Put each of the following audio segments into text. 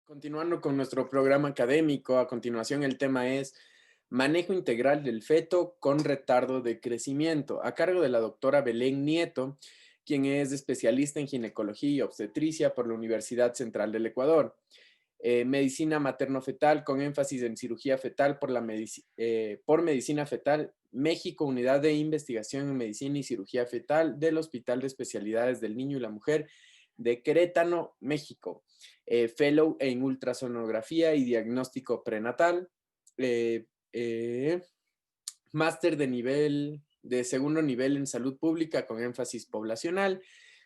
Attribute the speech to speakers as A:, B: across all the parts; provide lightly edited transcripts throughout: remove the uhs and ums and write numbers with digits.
A: Continuando con nuestro programa académico, a continuación el tema es Manejo integral del feto con retardo de crecimiento, a cargo de la doctora Belén Nieto, quien es especialista en ginecología y obstetricia por la Universidad Central del Ecuador. Medicina materno-fetal con énfasis en cirugía fetal por Medicina Fetal, México, Unidad de Investigación en Medicina y Cirugía Fetal del Hospital de Especialidades del Niño y la Mujer de Querétaro, México. Fellow en ultrasonografía y diagnóstico prenatal. Eh, eh, Máster de segundo nivel en salud pública con énfasis poblacional,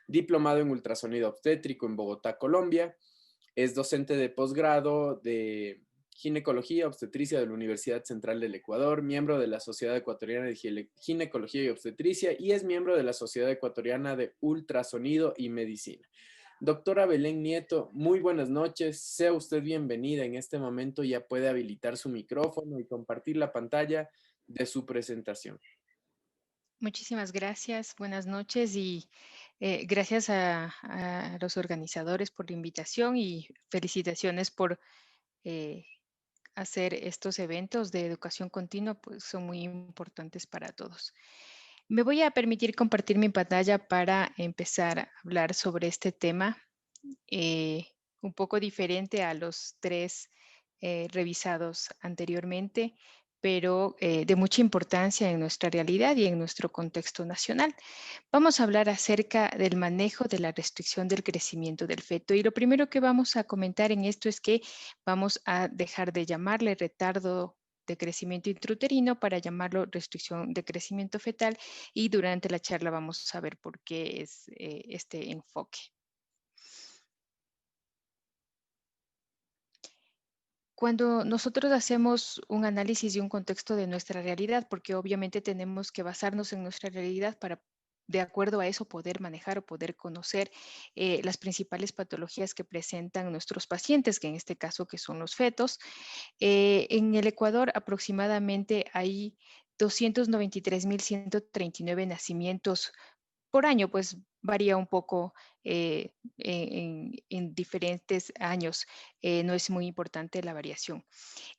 A: diplomado en ultrasonido obstétrico en Bogotá, Colombia. Es docente de posgrado de ginecología obstetricia de la Universidad Central del Ecuador, miembro de la Sociedad Ecuatoriana de Ginecología y Obstetricia y es miembro de la Sociedad Ecuatoriana de Ultrasonido y Medicina. Doctora Belén Nieto, muy buenas noches. Sea usted bienvenida. En este momento ya puede habilitar su micrófono y compartir la pantalla de su presentación.
B: Muchísimas gracias, buenas noches y gracias a los organizadores por la invitación y felicitaciones por eh, hacer estos eventos de educación continua, pues son muy importantes para todos. Me voy a permitir compartir mi pantalla para empezar a hablar sobre este tema eh, un poco diferente a los tres revisados anteriormente, pero de mucha importancia en nuestra realidad y en nuestro contexto nacional. Vamos a hablar acerca del manejo de la restricción del crecimiento del feto y lo primero que vamos a comentar en esto es que vamos a dejar de llamarle retardo de crecimiento intrauterino para llamarlo restricción de crecimiento fetal y durante la charla vamos a ver por qué es este enfoque. Cuando nosotros hacemos un análisis de un contexto de nuestra realidad, porque obviamente tenemos que basarnos en nuestra realidad para, de acuerdo a eso, poder manejar o poder conocer las principales patologías que presentan nuestros pacientes, que en este caso que son los fetos. En el Ecuador aproximadamente hay 293.139 nacimientos por año, pues varía un poco en diferentes años, no es muy importante la variación.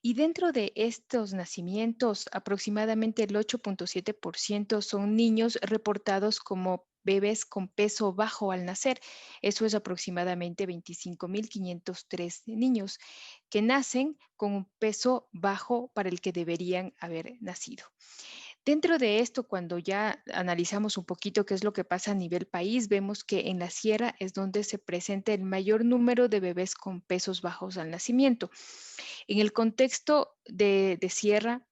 B: Y dentro de estos nacimientos, aproximadamente el 8.7% son niños reportados como bebés con peso bajo al nacer. Eso es aproximadamente 25.503 niños que nacen con un peso bajo para el que deberían haber nacido. Dentro de esto, cuando ya analizamos un poquito qué es lo que pasa a nivel país, vemos que en la sierra es donde se presenta el mayor número de bebés con pesos bajos al nacimiento. En el contexto de sierra,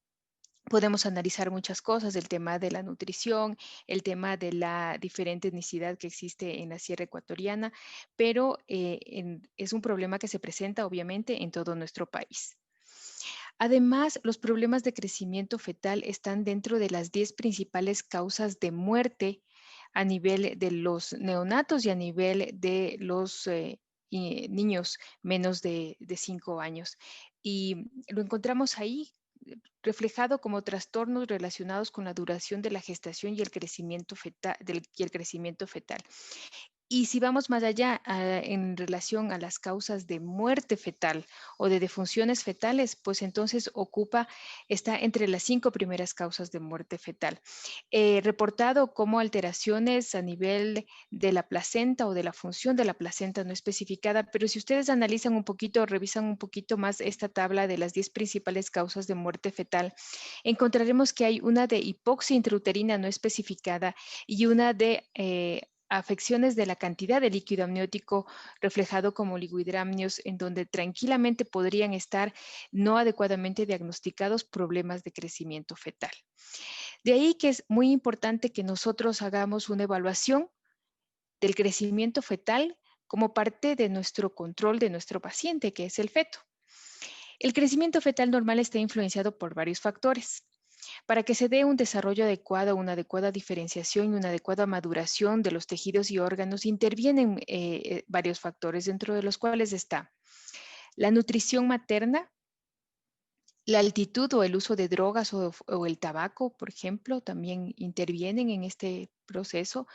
B: podemos analizar muchas cosas, el tema de la nutrición, el tema de la diferente etnicidad que existe en la sierra ecuatoriana, pero es un problema que se presenta obviamente en todo nuestro país. Además, los problemas de crecimiento fetal están dentro de las 10 principales causas de muerte a nivel de los neonatos y a nivel de los niños menos de 5 años. Y lo encontramos ahí reflejado como trastornos relacionados con la duración de la gestación y el crecimiento fetal. Y si vamos más allá en relación a las causas de muerte fetal o de defunciones fetales, pues entonces está entre las 5 primeras causas de muerte fetal. Reportado como alteraciones a nivel de la placenta o de la función de la placenta no especificada, pero si ustedes analizan un poquito, revisan un poquito más esta tabla de las 10 principales causas de muerte fetal, encontraremos que hay una de hipoxia intrauterina no especificada y una de afecciones de la cantidad de líquido amniótico reflejado como oligohidramnios, en donde tranquilamente podrían estar no adecuadamente diagnosticados problemas de crecimiento fetal. De ahí que es muy importante que nosotros hagamos una evaluación del crecimiento fetal como parte de nuestro control de nuestro paciente, que es el feto. El crecimiento fetal normal está influenciado por varios factores. Para que se dé un desarrollo adecuado, una adecuada diferenciación y una adecuada maduración de los tejidos y órganos, intervienen varios factores, dentro de los cuales está la nutrición materna, la altitud o el uso de drogas o el tabaco, por ejemplo, también intervienen en este proceso.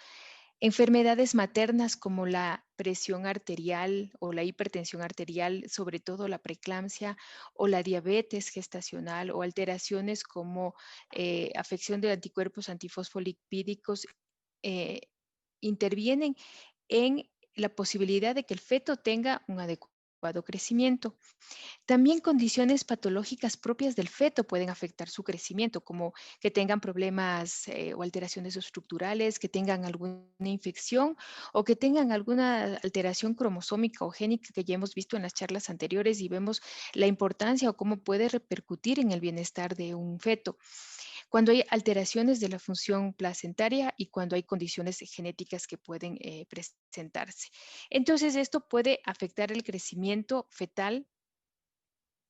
B: Enfermedades maternas como la presión arterial o la hipertensión arterial, sobre todo la preeclampsia o la diabetes gestacional o alteraciones como afección de anticuerpos antifosfolipídicos eh, intervienen en la posibilidad de que el feto tenga un adecuado crecimiento. También condiciones patológicas propias del feto pueden afectar su crecimiento, como que tengan problemas o alteraciones estructurales, que tengan alguna infección o que tengan alguna alteración cromosómica o génica que ya hemos visto en las charlas anteriores y vemos la importancia o cómo puede repercutir en el bienestar de un feto. Cuando hay alteraciones de la función placentaria y cuando hay condiciones genéticas que pueden presentarse. Entonces, esto puede afectar el crecimiento fetal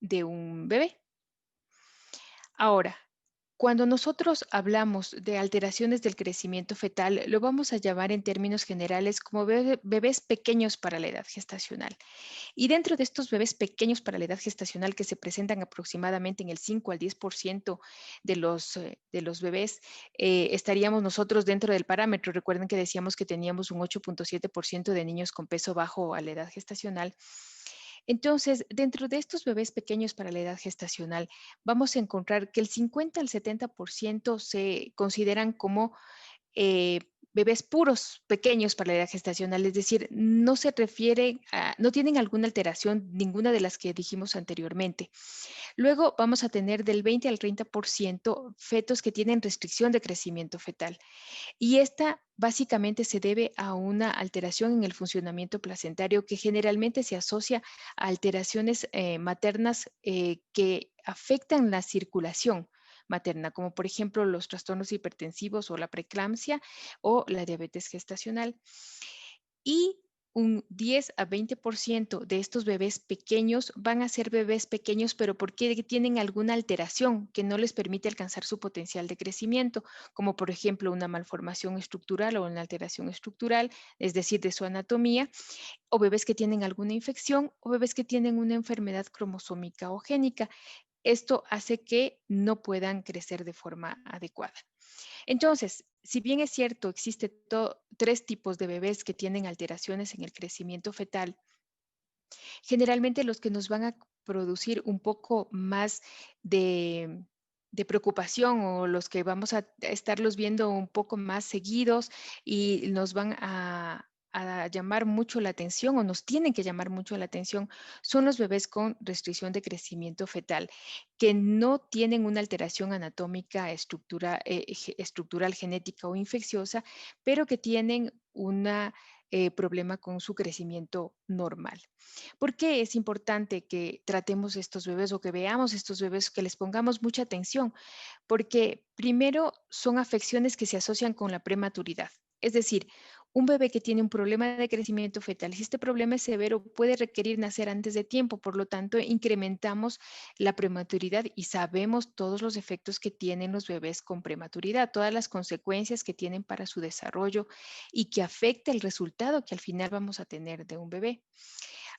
B: de un bebé. Ahora, cuando nosotros hablamos de alteraciones del crecimiento fetal, lo vamos a llamar en términos generales como bebés pequeños para la edad gestacional. Y dentro de estos bebés pequeños para la edad gestacional que se presentan aproximadamente en el 5 al 10% de los bebés, estaríamos nosotros dentro del parámetro. Recuerden que decíamos que teníamos un 8.7% de niños con peso bajo a la edad gestacional. Entonces, dentro de estos bebés pequeños para la edad gestacional, vamos a encontrar que el 50 al 70% se consideran como bebés puros, pequeños para la edad gestacional, es decir, no se refiere a, no tienen alguna alteración, ninguna de las que dijimos anteriormente. Luego vamos a tener del 20 al 30% fetos que tienen restricción de crecimiento fetal. Y esta básicamente se debe a una alteración en el funcionamiento placentario que generalmente se asocia a alteraciones maternas que afectan la circulación materna, como por ejemplo los trastornos hipertensivos o la preeclampsia o la diabetes gestacional. Y un 10 a 20% de estos bebés pequeños van a ser bebés pequeños, pero porque tienen alguna alteración que no les permite alcanzar su potencial de crecimiento, como por ejemplo una malformación estructural o una alteración estructural, es decir, de su anatomía, o bebés que tienen alguna infección o bebés que tienen una enfermedad cromosómica o génica. Esto hace que no puedan crecer de forma adecuada. Entonces, si bien es cierto, existen tres tipos de bebés que tienen alteraciones en el crecimiento fetal, generalmente los que nos van a producir un poco más de, de preocupación o los que vamos a estarlos viendo un poco más seguidos y nos van a llamar mucho la atención o nos tienen que llamar mucho la atención son los bebés con restricción de crecimiento fetal, que no tienen una alteración anatómica, estructural, genética o infecciosa, pero que tienen un problema con su crecimiento normal. ¿Por qué es importante que tratemos estos bebés o que veamos estos bebés, que les pongamos mucha atención? Porque primero son afecciones que se asocian con la prematuridad. Es decir, un bebé que tiene un problema de crecimiento fetal, si este problema es severo, puede requerir nacer antes de tiempo, por lo tanto, incrementamos la prematuridad y sabemos todos los efectos que tienen los bebés con prematuridad, todas las consecuencias que tienen para su desarrollo y que afecta el resultado que al final vamos a tener de un bebé.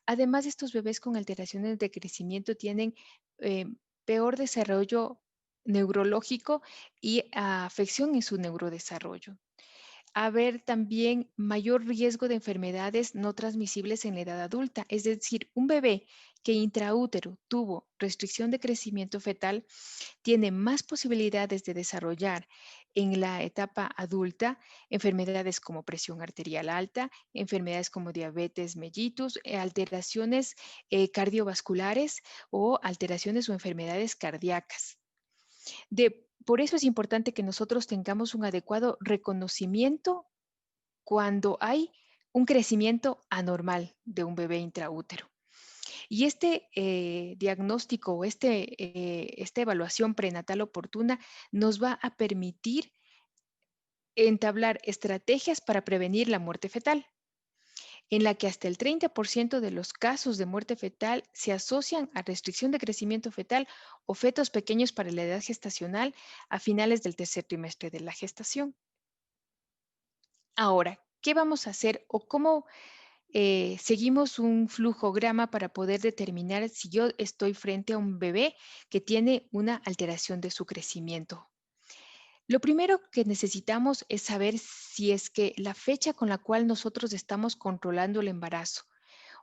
B: Además, estos bebés con alteraciones de crecimiento tienen eh, peor desarrollo neurológico y afección en su neurodesarrollo. Haber también mayor riesgo de enfermedades no transmisibles en la edad adulta, es decir, un bebé que intraútero tuvo restricción de crecimiento fetal tiene más posibilidades de desarrollar en la etapa adulta enfermedades como presión arterial alta, enfermedades como diabetes mellitus, alteraciones cardiovasculares o alteraciones o enfermedades cardíacas. Por eso es importante que nosotros tengamos un adecuado reconocimiento cuando hay un crecimiento anormal de un bebé intraútero. Y este diagnóstico o esta evaluación prenatal oportuna nos va a permitir entablar estrategias para prevenir la muerte fetal, en la que hasta el 30% de los casos de muerte fetal se asocian a restricción de crecimiento fetal o fetos pequeños para la edad gestacional a finales del tercer trimestre de la gestación. Ahora, ¿qué vamos a hacer o cómo seguimos un flujograma para poder determinar si yo estoy frente a un bebé que tiene una alteración de su crecimiento? Lo primero que necesitamos es saber si es que la fecha con la cual nosotros estamos controlando el embarazo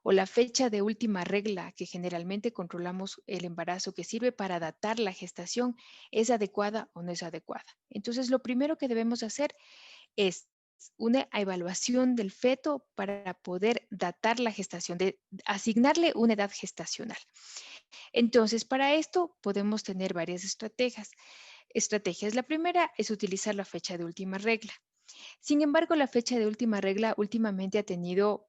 B: o la fecha de última regla que generalmente controlamos el embarazo, que sirve para datar la gestación, es adecuada o no es adecuada. Entonces, lo primero que debemos hacer es una evaluación del feto para poder datar la gestación, de asignarle una edad gestacional. Entonces, para esto podemos tener varias estrategias. La primera es utilizar la fecha de última regla. Sin embargo, la fecha de última regla últimamente ha tenido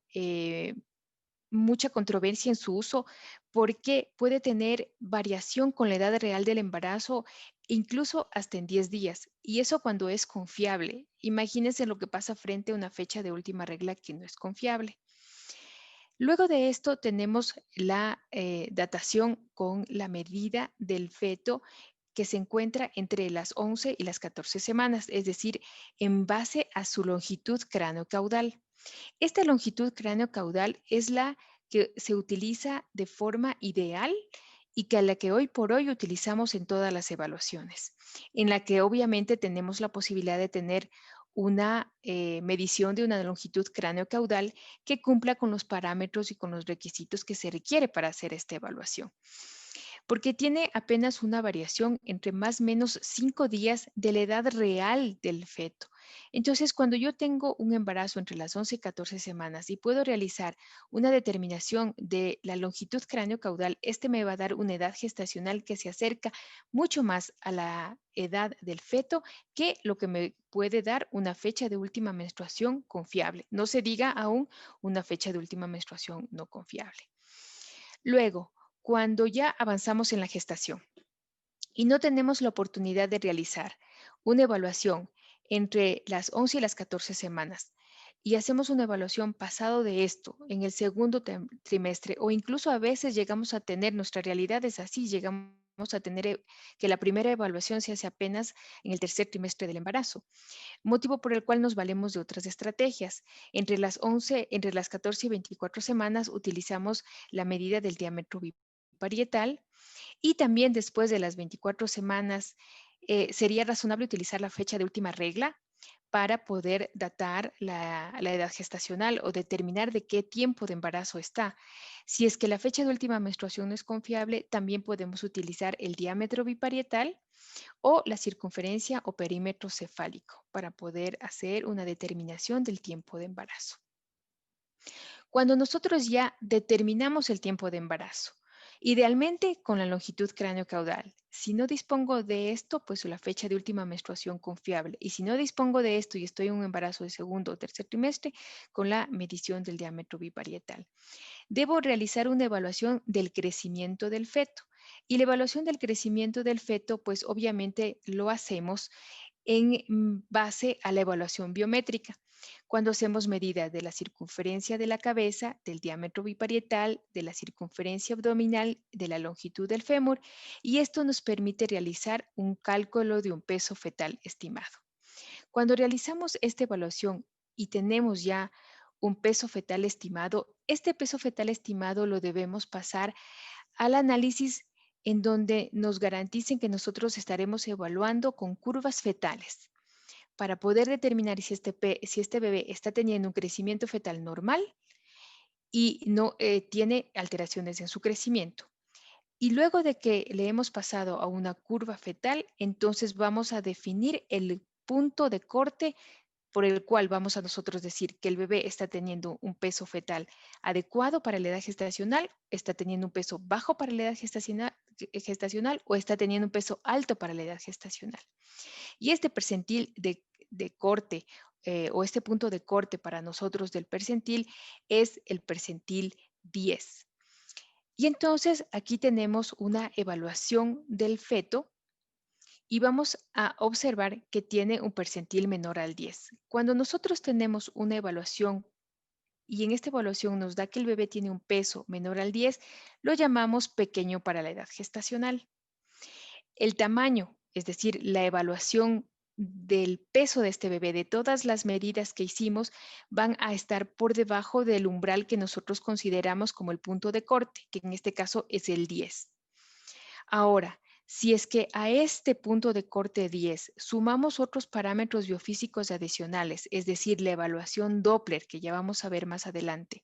B: mucha controversia en su uso porque puede tener variación con la edad real del embarazo, incluso hasta en 10 días. Y eso cuando es confiable. Imagínense lo que pasa frente a una fecha de última regla que no es confiable. Luego de esto tenemos la datación con la medida del feto que se encuentra entre las 11 y las 14 semanas, es decir, en base a su longitud craneocaudal. Esta longitud craneocaudal es la que se utiliza de forma ideal y que a la que hoy por hoy utilizamos en todas las evaluaciones, en la que obviamente tenemos la posibilidad de tener una medición de una longitud craneocaudal que cumpla con los parámetros y con los requisitos que se requiere para hacer esta evaluación, porque tiene apenas una variación entre más o menos 5 días de la edad real del feto. Entonces, cuando yo tengo un embarazo entre las 11 y 14 semanas y puedo realizar una determinación de la longitud craneocaudal, este me va a dar una edad gestacional que se acerca mucho más a la edad del feto que lo que me puede dar una fecha de última menstruación confiable. No se diga aún una fecha de última menstruación no confiable. Luego, cuando ya avanzamos en la gestación y no tenemos la oportunidad de realizar una evaluación entre las 11 y las 14 semanas y hacemos una evaluación pasado de esto en el segundo trimestre o incluso a veces llegamos a tener, nuestra realidad es así, llegamos a tener que la primera evaluación se hace apenas en el tercer trimestre del embarazo, motivo por el cual nos valemos de otras estrategias. Entre las 14 y 24 semanas utilizamos la medida del diámetro biparietal y también después de las 24 semanas sería razonable utilizar la fecha de última regla para poder datar la edad gestacional o determinar de qué tiempo de embarazo está. Si es que la fecha de última menstruación no es confiable, también podemos utilizar el diámetro biparietal o la circunferencia o perímetro cefálico para poder hacer una determinación del tiempo de embarazo. Cuando nosotros ya determinamos el tiempo de embarazo, idealmente con la longitud craneocaudal. Si no dispongo de esto, pues la fecha de última menstruación confiable. Y si no dispongo de esto y estoy en un embarazo de segundo o tercer trimestre, con la medición del diámetro biparietal. Debo realizar una evaluación del crecimiento del feto. Y la evaluación del crecimiento del feto, pues obviamente lo hacemos en base a la evaluación biométrica. Cuando hacemos medidas de la circunferencia de la cabeza, del diámetro biparietal, de la circunferencia abdominal, de la longitud del fémur, y esto nos permite realizar un cálculo de un peso fetal estimado. Cuando realizamos esta evaluación y tenemos ya un peso fetal estimado, este peso fetal estimado lo debemos pasar al análisis en donde nos garanticen que nosotros estaremos evaluando con curvas fetales para poder determinar si este bebé está teniendo un crecimiento fetal normal y no tiene alteraciones en su crecimiento. Y luego de que le hemos pasado a una curva fetal, entonces vamos a definir el punto de corte por el cual vamos a nosotros decir que el bebé está teniendo un peso fetal adecuado para la edad gestacional, está teniendo un peso bajo para la edad gestacional o está teniendo un peso alto para la edad gestacional. Y este percentil de corte o este punto de corte para nosotros del percentil es el percentil 10. Y entonces aquí tenemos una evaluación del feto y vamos a observar que tiene un percentil menor al 10. Cuando nosotros tenemos una evaluación y en esta evaluación nos da que el bebé tiene un peso menor al 10, lo llamamos pequeño para la edad gestacional. El tamaño, es decir, la evaluación del peso de este bebé, de todas las medidas que hicimos, van a estar por debajo del umbral que nosotros consideramos como el punto de corte, que en este caso es el 10. Ahora, Si es que a este punto de corte 10 sumamos otros parámetros biofísicos adicionales, es decir, la evaluación Doppler, que ya vamos a ver más adelante,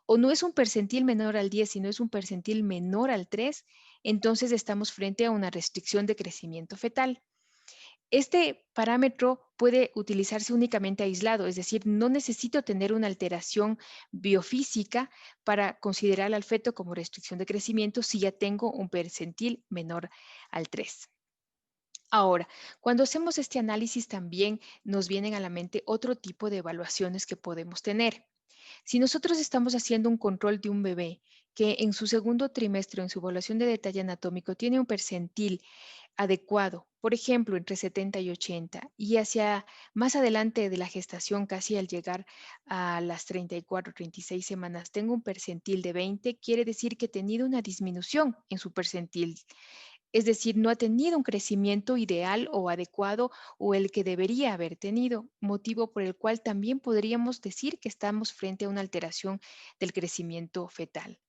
B: o no es un percentil menor al 10, sino es un percentil menor al 3, entonces estamos frente a una restricción de crecimiento fetal. Este parámetro puede utilizarse únicamente aislado, es decir, no necesito tener una alteración biofísica para considerar al feto como restricción de crecimiento si ya tengo un percentil menor al 3. Ahora, cuando hacemos este análisis también nos vienen a la mente otro tipo de evaluaciones que podemos tener. Si nosotros estamos haciendo un control de un bebé que en su segundo trimestre, en su evaluación de detalle anatómico, tiene un percentil adecuado, por ejemplo, entre 70 y 80, y hacia más adelante de la gestación, casi al llegar a las 34, 36 semanas, tengo un percentil de 20, quiere decir que he tenido una disminución en su percentil. Es decir, no ha tenido un crecimiento ideal o adecuado o el que debería haber tenido, motivo por el cual también podríamos decir que estamos frente a una alteración del crecimiento fetal.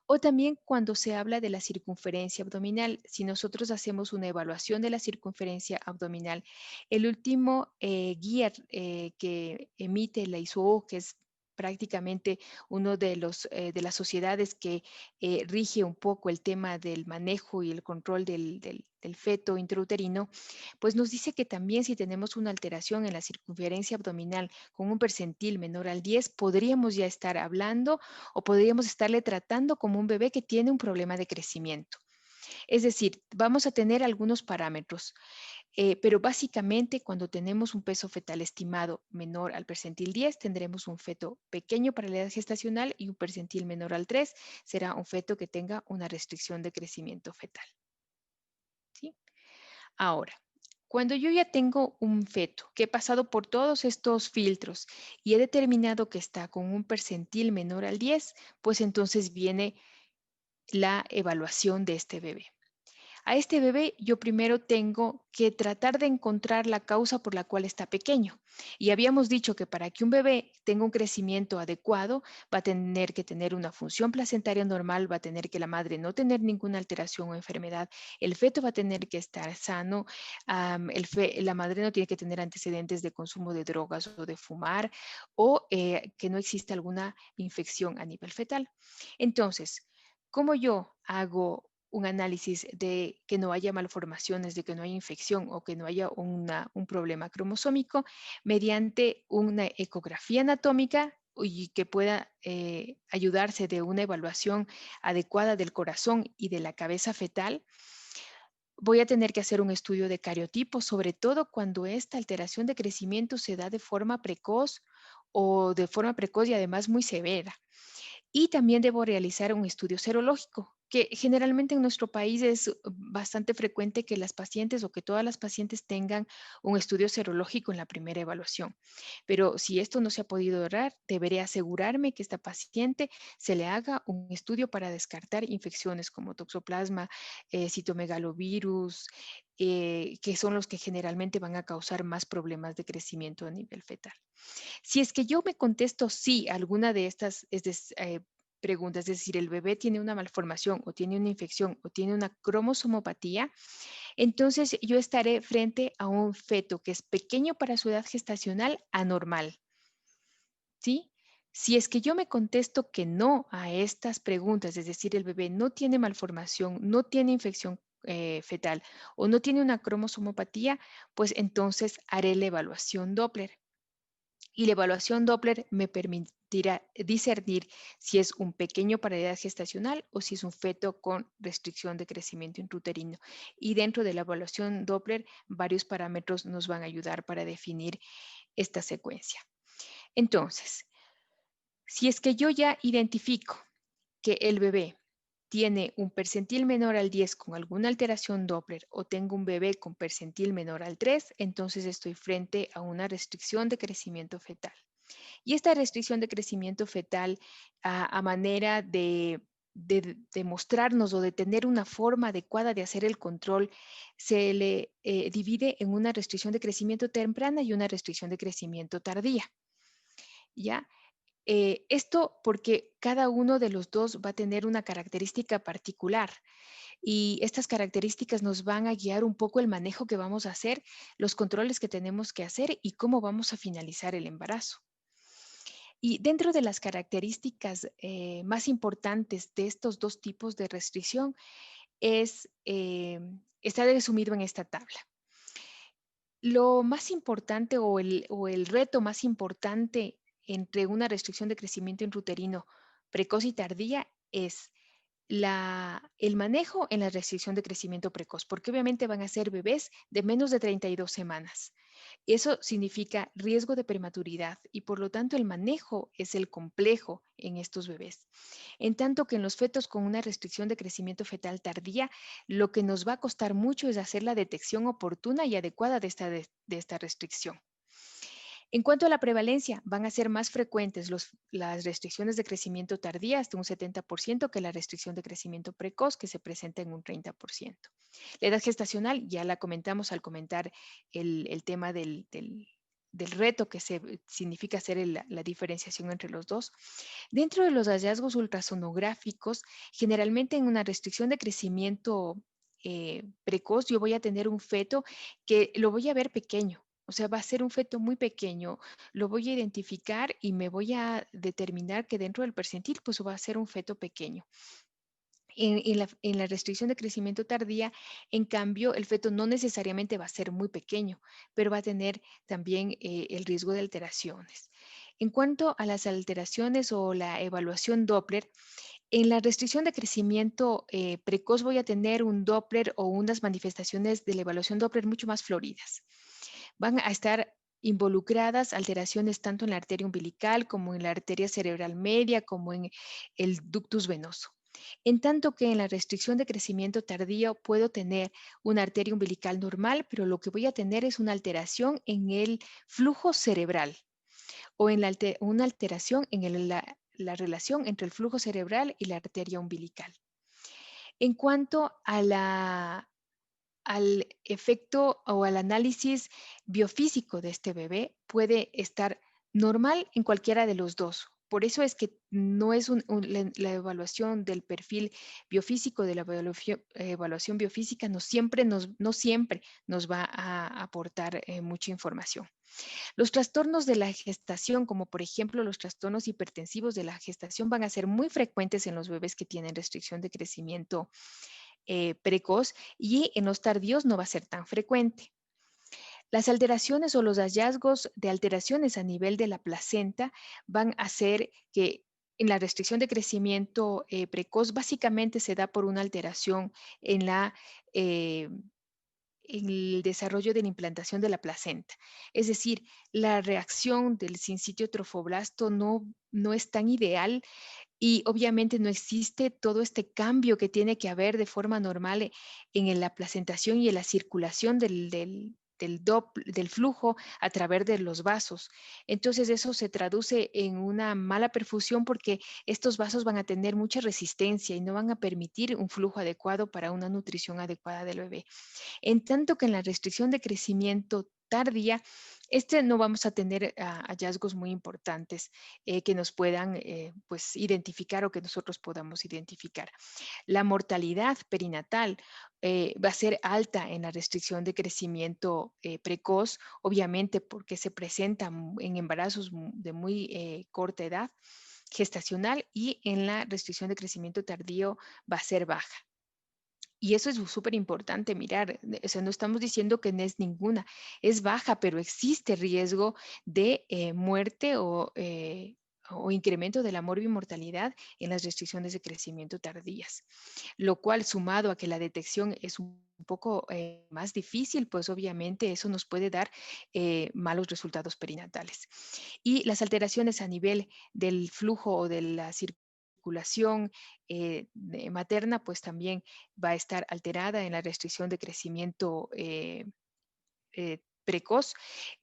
B: O también cuando se habla de la circunferencia abdominal, si nosotros hacemos una evaluación de la circunferencia abdominal, el último guía que emite la ISO, que es prácticamente uno de los de las sociedades que rige un poco el tema del manejo y el control del feto intrauterino, pues nos dice que también si tenemos una alteración en la circunferencia abdominal con un percentil menor al 10, podríamos ya estar hablando o podríamos estarle tratando como un bebé que tiene un problema de crecimiento. Es decir, vamos a tener algunos parámetros, pero básicamente cuando tenemos un peso fetal estimado menor al percentil 10, tendremos un feto pequeño para la edad gestacional y un percentil menor al 3 será un feto que tenga una restricción de crecimiento fetal. ¿Sí? Ahora, cuando yo ya tengo un feto que he pasado por todos estos filtros y he determinado que está con un percentil menor al 10, pues entonces viene la evaluación de este bebé. A este bebé yo primero tengo que tratar de encontrar la causa por la cual está pequeño. Y habíamos dicho que para que un bebé tenga un crecimiento adecuado, va a tener que tener una función placentaria normal, va a tener que la madre no tener ninguna alteración o enfermedad, el feto va a tener que estar sano, la madre no tiene que tener antecedentes de consumo de drogas o de fumar, o que no exista alguna infección a nivel fetal. Entonces, ¿cómo yo hago un análisis de que no haya malformaciones, de que no haya infección o que no haya un problema cromosómico mediante una ecografía anatómica y que pueda ayudarse de una evaluación adecuada del corazón y de la cabeza fetal? Voy a tener que hacer un estudio de cariotipo, sobre todo cuando esta alteración de crecimiento se da de forma precoz o de forma precoz y además muy severa. Y también debo realizar un estudio serológico, que generalmente en nuestro país es bastante frecuente que las pacientes o que todas las pacientes tengan un estudio serológico en la primera evaluación. Pero si esto no se ha podido lograr, deberé asegurarme que esta paciente se le haga un estudio para descartar infecciones como toxoplasma, citomegalovirus, que son los que generalmente van a causar más problemas de crecimiento a nivel fetal. Si es que yo me contesto sí a alguna de estas preguntas, es decir, el bebé tiene una malformación o tiene una infección o tiene una cromosomopatía, entonces yo estaré frente a un feto que es pequeño para su edad gestacional anormal, ¿sí? Si es que yo me contesto que no a estas preguntas, es decir, el bebé no tiene malformación, no tiene infección fetal o no tiene una cromosomopatía, pues entonces haré la evaluación Doppler. Y la evaluación Doppler me permitirá discernir si es un pequeño para edad gestacional o si es un feto con restricción de crecimiento intrauterino. Y dentro de la evaluación Doppler, varios parámetros nos van a ayudar para definir esta secuencia. Entonces, si es que yo ya identifico que el bebé tiene un percentil menor al 10 con alguna alteración Doppler o tengo un bebé con percentil menor al 3, entonces estoy frente a una restricción de crecimiento fetal. Y esta restricción de crecimiento fetal a manera de mostrarnos o de tener una forma adecuada de hacer el control, se le divide en una restricción de crecimiento temprana y una restricción de crecimiento tardía. ¿Ya? Esto porque cada uno de los dos va a tener una característica particular y estas características nos van a guiar un poco el manejo que vamos a hacer, los controles que tenemos que hacer y cómo vamos a finalizar el embarazo. Y dentro de las características más importantes de estos dos tipos de restricción está resumido en esta tabla. Lo más importante o el reto más importante entre una restricción de crecimiento intrauterino precoz y tardía es el manejo en la restricción de crecimiento precoz, porque obviamente van a ser bebés de menos de 32 semanas. Eso significa riesgo de prematuridad y por lo tanto el manejo es el complejo en estos bebés. En tanto que en los fetos con una restricción de crecimiento fetal tardía, lo que nos va a costar mucho es hacer la detección oportuna y adecuada de esta restricción. En cuanto a la prevalencia, van a ser más frecuentes las restricciones de crecimiento tardía, hasta un 70%, que la restricción de crecimiento precoz, que se presenta en un 30%. La edad gestacional, ya la comentamos al comentar el tema del reto que significa hacer la diferenciación entre los dos. Dentro de los hallazgos ultrasonográficos, generalmente en una restricción de crecimiento precoz, yo voy a tener un feto que lo voy a ver pequeño. O sea, va a ser un feto muy pequeño, lo voy a identificar y me voy a determinar que dentro del percentil, pues va a ser un feto pequeño. En la restricción de crecimiento tardía, en cambio, el feto no necesariamente va a ser muy pequeño, pero va a tener también el riesgo de alteraciones. En cuanto a las alteraciones o la evaluación Doppler, en la restricción de crecimiento precoz voy a tener un Doppler o unas manifestaciones de la evaluación Doppler mucho más floridas. Van a estar involucradas alteraciones tanto en la arteria umbilical como en la arteria cerebral media, como en el ductus venoso. En tanto que en la restricción de crecimiento tardío puedo tener una arteria umbilical normal, pero lo que voy a tener es una alteración en el flujo cerebral o en una alteración en la relación entre el flujo cerebral y la arteria umbilical. En cuanto al efecto o al análisis biofísico de este bebé, puede estar normal en cualquiera de los dos. Por eso es que no es la evaluación del perfil biofísico, de la evaluación biofísica, no siempre nos va a aportar mucha información. Los trastornos de la gestación, como por ejemplo los trastornos hipertensivos de la gestación, van a ser muy frecuentes en los bebés que tienen restricción de crecimiento precoz y en los tardíos no va a ser tan frecuente. Las alteraciones o los hallazgos de alteraciones a nivel de la placenta van a hacer que en la restricción de crecimiento precoz básicamente se da por una alteración en eh, el desarrollo de la implantación de la placenta. Es decir, la reacción del sincitio trofoblasto no es tan ideal y obviamente no existe todo este cambio que tiene que haber de forma normal en la placentación y en la circulación del flujo a través de los vasos. Entonces eso se traduce en una mala perfusión porque estos vasos van a tener mucha resistencia y no van a permitir un flujo adecuado para una nutrición adecuada del bebé. En tanto que en la restricción de crecimiento tardía, no vamos a tener hallazgos muy importantes que nos puedan pues, identificar o que nosotros podamos identificar. La mortalidad perinatal va a ser alta en la restricción de crecimiento precoz, obviamente porque se presenta en embarazos de muy corta edad gestacional y en la restricción de crecimiento tardío va a ser baja. Y eso es súper importante mirar, o sea, no estamos diciendo que no es ninguna, es baja, pero existe riesgo de muerte o incremento de la morbimortalidad en las restricciones de crecimiento tardías, lo cual sumado a que la detección es un poco más difícil, pues obviamente eso nos puede dar malos resultados perinatales. Y las alteraciones a nivel del flujo o de la circulación materna, pues también va a estar alterada en la restricción de crecimiento precoz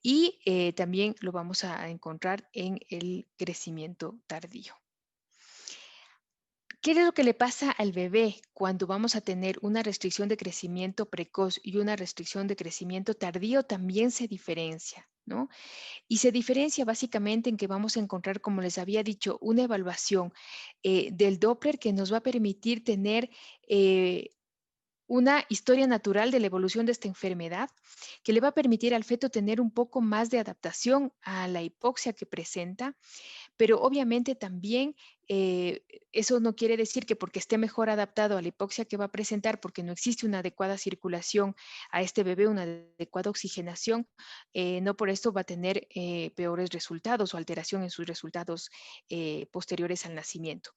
B: y también lo vamos a encontrar en el crecimiento tardío. ¿Qué es lo que le pasa al bebé cuando vamos a tener una restricción de crecimiento precoz y una restricción de crecimiento tardío? También se diferencia. ¿no? Y se diferencia básicamente en que vamos a encontrar, como les había dicho, una evaluación del Doppler que nos va a permitir tener una historia natural de la evolución de esta enfermedad que le va a permitir al feto tener un poco más de adaptación a la hipoxia que presenta, pero obviamente también eh, eso no quiere decir que porque esté mejor adaptado a la hipoxia que va a presentar, porque no existe una adecuada circulación a este bebé, una adecuada oxigenación, no por esto va a tener peores resultados o alteración en sus resultados posteriores al nacimiento.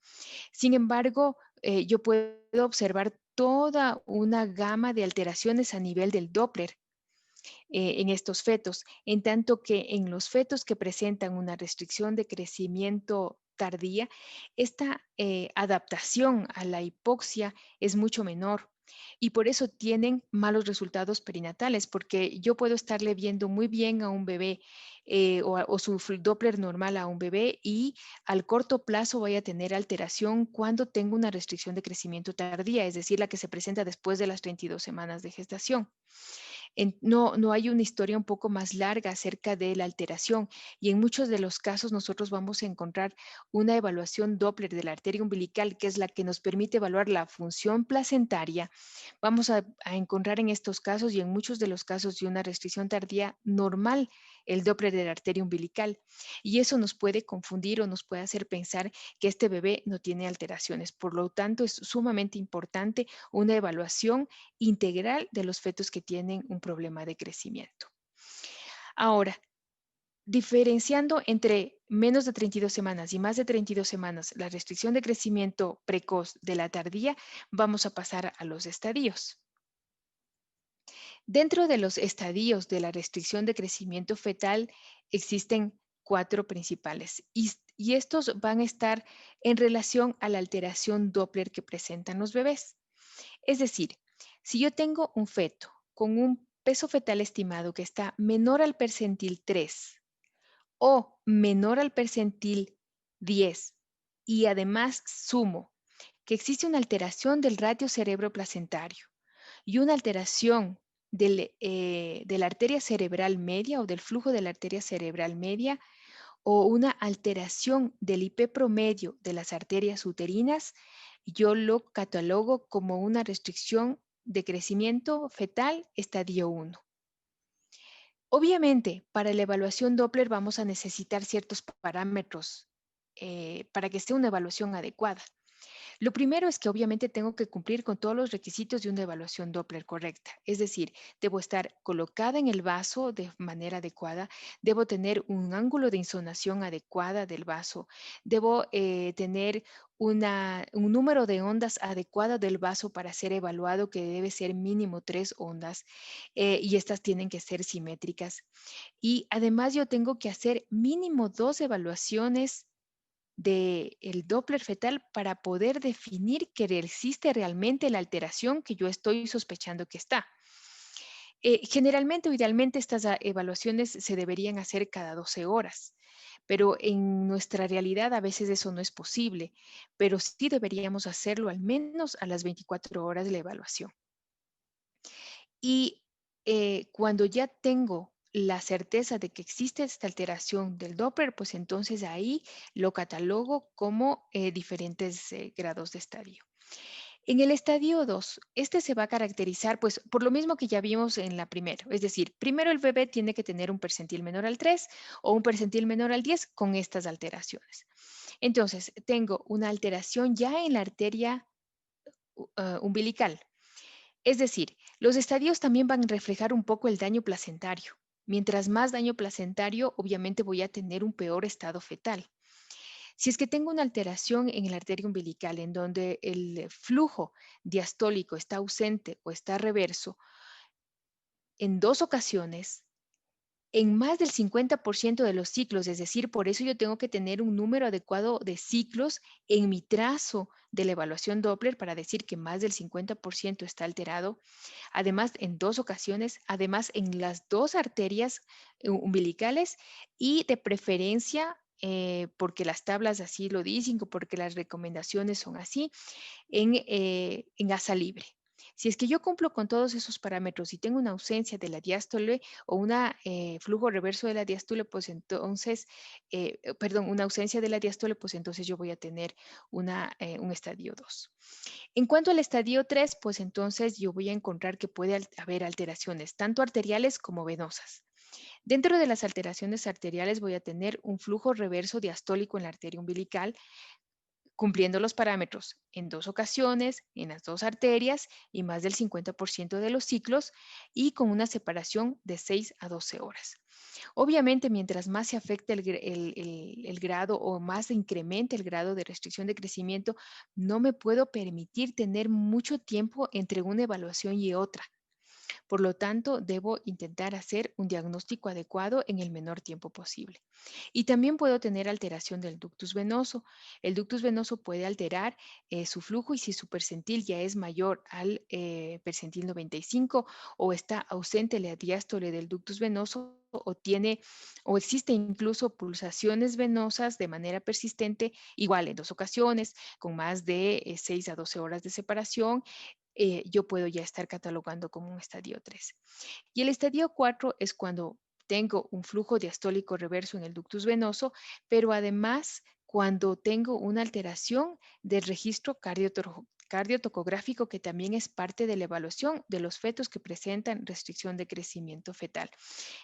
B: Sin embargo, yo puedo observar toda una gama de alteraciones a nivel del Doppler en estos fetos, en tanto que en los fetos que presentan una restricción de crecimiento tardía, esta adaptación a la hipoxia es mucho menor. Y por eso tienen malos resultados perinatales, porque yo puedo estarle viendo muy bien a un bebé o su Doppler normal a un bebé y al corto plazo voy a tener alteración cuando tengo una restricción de crecimiento tardía, es decir, la que se presenta después de las 32 semanas de gestación. No hay una historia un poco más larga acerca de la alteración y en muchos de los casos nosotros vamos a encontrar una evaluación Doppler de la arteria umbilical, que es la que nos permite evaluar la función placentaria. Vamos a encontrar en estos casos y en muchos de los casos de una restricción tardía normal el Doppler de la arteria umbilical. Y eso nos puede confundir o nos puede hacer pensar que este bebé no tiene alteraciones. Por lo tanto, es sumamente importante una evaluación integral de los fetos que tienen un problema de crecimiento. Ahora, diferenciando entre menos de 32 semanas y más de 32 semanas, la restricción de crecimiento precoz de la tardía, vamos a pasar a los estadios. Dentro de los estadios de la restricción de crecimiento fetal existen cuatro principales y estos van a estar en relación a la alteración Doppler que presentan los bebés. Es decir, si yo tengo un feto con un peso fetal estimado que está menor al percentil 3 o menor al percentil 10 y además sumo que existe una alteración del ratio cerebro-placentario y una alteración de la arteria cerebral media o del flujo de la arteria cerebral media o una alteración del IP promedio de las arterias uterinas, yo lo catalogo como una restricción de crecimiento fetal estadio 1. Obviamente, para la evaluación Doppler vamos a necesitar ciertos parámetros para que sea una evaluación adecuada. Lo primero es que obviamente tengo que cumplir con todos los requisitos de una evaluación Doppler correcta. Es decir, debo estar colocada en el vaso de manera adecuada, debo tener un ángulo de insonación adecuada del vaso, debo tener un número de ondas adecuado del vaso para ser evaluado, que debe ser mínimo 3 ondas, y estas tienen que ser simétricas. Y además yo tengo que hacer mínimo 2 evaluaciones del Doppler fetal para poder definir que existe realmente la alteración que yo estoy sospechando que está. Generalmente o idealmente estas evaluaciones se deberían hacer cada 12 horas, pero en nuestra realidad a veces eso no es posible, pero sí deberíamos hacerlo al menos a las 24 horas de la evaluación. Y cuando ya tengo la certeza de que existe esta alteración del Doppler, pues entonces ahí lo catalogo como diferentes grados de estadio. En el estadio 2, este se va a caracterizar pues por lo mismo que ya vimos en la primera, es decir, primero el bebé tiene que tener un percentil menor al 3 o un percentil menor al 10 con estas alteraciones. Entonces, tengo una alteración ya en la arteria umbilical, es decir, los estadios también van a reflejar un poco el daño placentario. Mientras más daño placentario, obviamente voy a tener un peor estado fetal. Si es que tengo una alteración en la arteria umbilical en donde el flujo diastólico está ausente o está reverso, en 2 ocasiones, en más del 50% de los ciclos, es decir, por eso yo tengo que tener un número adecuado de ciclos en mi trazo de la evaluación Doppler para decir que más del 50% está alterado. Además, en 2 ocasiones, además en las dos arterias umbilicales y de preferencia, porque las tablas así lo dicen o porque las recomendaciones son así, en asa libre. Si es que yo cumplo con todos esos parámetros y tengo una ausencia de la diástole o un flujo reverso de la diástole, pues entonces, perdón, una ausencia de la diástole, pues entonces yo voy a tener un estadio 2. En cuanto al estadio 3, pues entonces yo voy a encontrar que puede haber alteraciones, tanto arteriales como venosas. Dentro de las alteraciones arteriales voy a tener un flujo reverso diastólico en la arteria umbilical, cumpliendo los parámetros en 2 ocasiones, en las 2 arterias y más del 50% de los ciclos y con una separación de 6 a 12 horas. Obviamente, mientras más se afecte el grado o más se incremente el grado de restricción de crecimiento, no me puedo permitir tener mucho tiempo entre una evaluación y otra. Por lo tanto, debo intentar hacer un diagnóstico adecuado en el menor tiempo posible. Y también puedo tener alteración del ductus venoso. El ductus venoso puede alterar su flujo y si su percentil ya es mayor al percentil 95 o está ausente la diástole del ductus venoso o tiene o existe incluso pulsaciones venosas de manera persistente, igual en 2 ocasiones, con más de 6 a 12 horas de separación, yo puedo ya estar catalogando como un estadio 3. Y el estadio 4 es cuando tengo un flujo diastólico reverso en el ductus venoso, pero además cuando tengo una alteración del registro cardiotocográfico que también es parte de la evaluación de los fetos que presentan restricción de crecimiento fetal.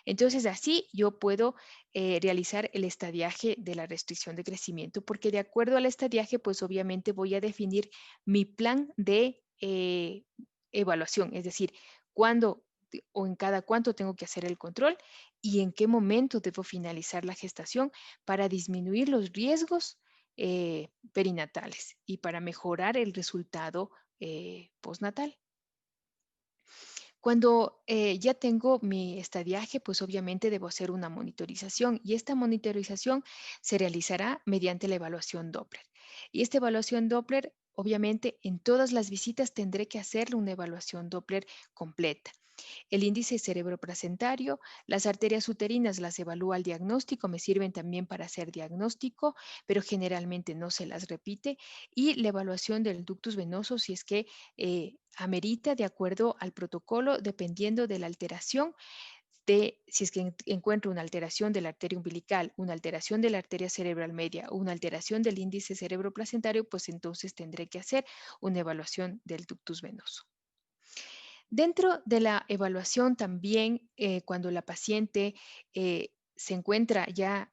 B: Entonces, así yo puedo realizar el estadiaje de la restricción de crecimiento, porque de acuerdo al estadiaje, pues obviamente voy a definir mi plan de evaluación, es decir, cuándo o en cada cuánto tengo que hacer el control y en qué momento debo finalizar la gestación para disminuir los riesgos perinatales y para mejorar el resultado postnatal. Cuando ya tengo mi estadiaje, pues obviamente debo hacer una monitorización y esta monitorización se realizará mediante la evaluación Doppler. Y esta evaluación Doppler, obviamente, en todas las visitas tendré que hacerle una evaluación Doppler completa. El índice cerebroplacentario, las arterias uterinas las evalúa al diagnóstico, me sirven también para hacer diagnóstico, pero generalmente no se las repite. Y la evaluación del ductus venoso, si es que amerita de acuerdo al protocolo, dependiendo de la alteración. Si es que encuentro una alteración de la arteria umbilical, una alteración de la arteria cerebral media o una alteración del índice cerebroplacentario, pues entonces tendré que hacer una evaluación del ductus venoso. Dentro de la evaluación también, cuando la paciente se encuentra ya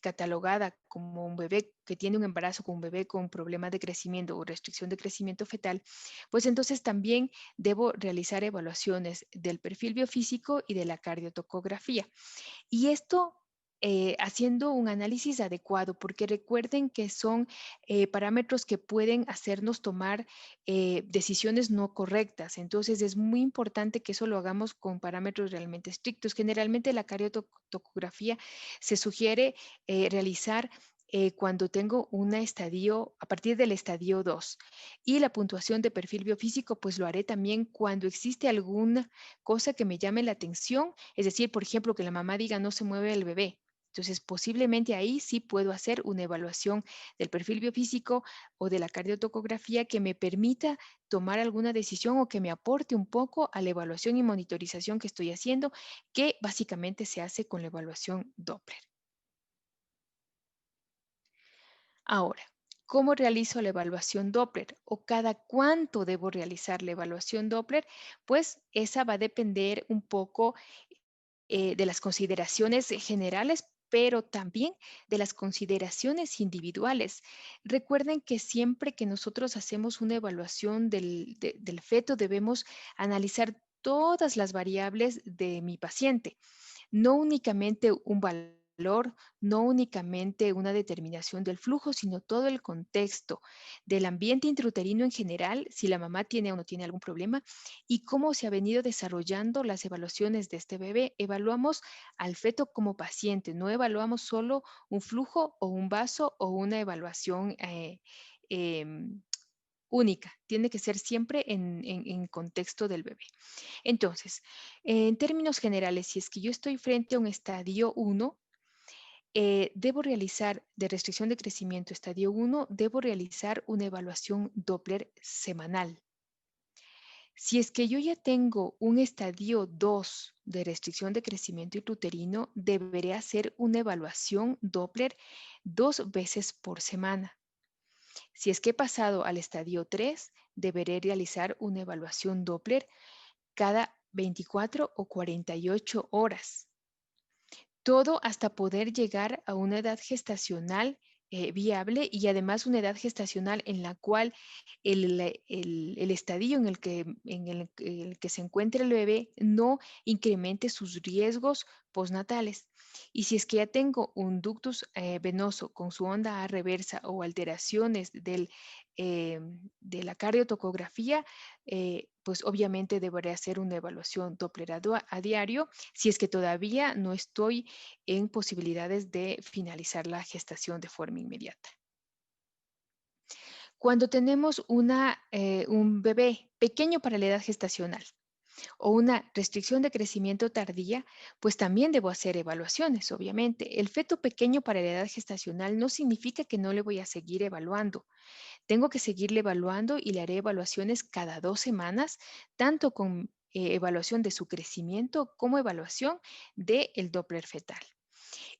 B: catalogada como un bebé que tiene un embarazo con un bebé con problema de crecimiento o restricción de crecimiento fetal, pues entonces también debo realizar evaluaciones del perfil biofísico y de la cardiotocografía. Y esto haciendo un análisis adecuado, porque recuerden que son parámetros que pueden hacernos tomar decisiones no correctas. Entonces es muy importante que eso lo hagamos con parámetros realmente estrictos. Generalmente la cardiotocografía se sugiere realizar cuando tengo un estadio, a partir del estadio 2. Y la puntuación de perfil biofísico, pues lo haré también cuando existe alguna cosa que me llame la atención, es decir, por ejemplo, que la mamá diga no se mueve el bebé. Entonces, posiblemente ahí sí puedo hacer una evaluación del perfil biofísico o de la cardiotocografía que me permita tomar alguna decisión o que me aporte un poco a la evaluación y monitorización que estoy haciendo, que básicamente se hace con la evaluación Doppler. Ahora, ¿cómo realizo la evaluación Doppler o cada cuánto debo realizar la evaluación Doppler? Pues esa va a depender un poco de las consideraciones generales, pero también de las consideraciones individuales. Recuerden que siempre que nosotros hacemos una evaluación del feto, debemos analizar todas las variables de mi paciente, no únicamente un valor, no únicamente una determinación del flujo, sino todo el contexto del ambiente intrauterino en general, si la mamá tiene o no tiene algún problema, y cómo se ha venido desarrollando las evaluaciones de este bebé. Evaluamos al feto como paciente, no evaluamos solo un flujo o un vaso o una evaluación em, única. Tiene que ser siempre en contexto del bebé. Entonces, en términos generales, si es que yo estoy frente a un estadio 1, debo realizar de restricción de crecimiento estadio 1, debo realizar una evaluación Doppler semanal. Si es que yo ya tengo un estadio 2 de restricción de crecimiento intrauterino, deberé hacer una evaluación Doppler 2 veces por semana. Si es que he pasado al estadio 3, deberé realizar una evaluación Doppler cada 24 o 48 horas. Todo hasta poder llegar a una edad gestacional viable y además una edad gestacional en la cual el estadio en el que se encuentra el bebé no incremente sus riesgos postnatales. Y si es que ya tengo un ductus venoso con su onda A reversa o alteraciones de la cardiotocografía, pues obviamente deberé hacer una evaluación Doppler a diario si es que todavía no estoy en posibilidades de finalizar la gestación de forma inmediata. Cuando tenemos un bebé pequeño para la edad gestacional o una restricción de crecimiento tardía, pues también debo hacer evaluaciones, obviamente. El feto pequeño para la edad gestacional no significa que no le voy a seguir evaluando. Tengo que seguirle evaluando y le haré evaluaciones cada 2 semanas, tanto con evaluación de su crecimiento como evaluación del Doppler fetal.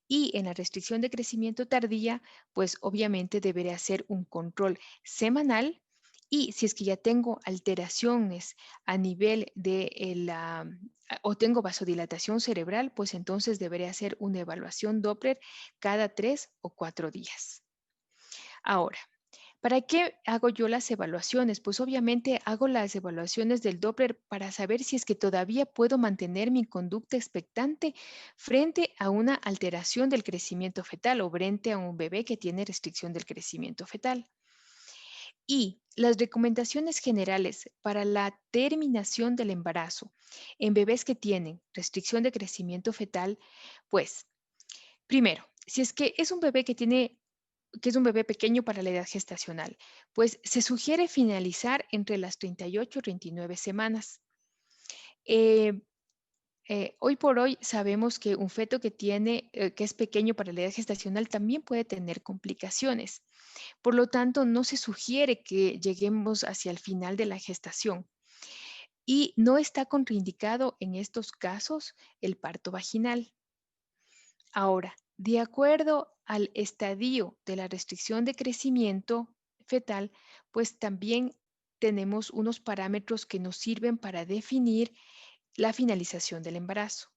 B: Y en la restricción de crecimiento tardía, pues obviamente deberé hacer un control semanal y si es que ya tengo alteraciones a nivel o tengo vasodilatación cerebral, pues entonces deberé hacer una evaluación Doppler cada 3 o 4 días. Ahora, ¿para qué hago yo las evaluaciones? Pues obviamente hago las evaluaciones del Doppler para saber si es que todavía puedo mantener mi conducta expectante frente a una alteración del crecimiento fetal o frente a un bebé que tiene restricción del crecimiento fetal. Y las recomendaciones generales para la terminación del embarazo en bebés que tienen restricción de crecimiento fetal, pues primero, si es que es un bebé que es un bebé pequeño para la edad gestacional, pues se sugiere finalizar entre las 38 y 39 semanas. Eh, Hoy por hoy sabemos que un feto que es pequeño para la edad gestacional también puede tener complicaciones. Por lo tanto, no se sugiere que lleguemos hacia el final de la gestación y no está contraindicado en estos casos el parto vaginal. Ahora, de acuerdo al estadio de la restricción de crecimiento fetal, pues también tenemos unos parámetros que nos sirven para definir la finalización del embarazo.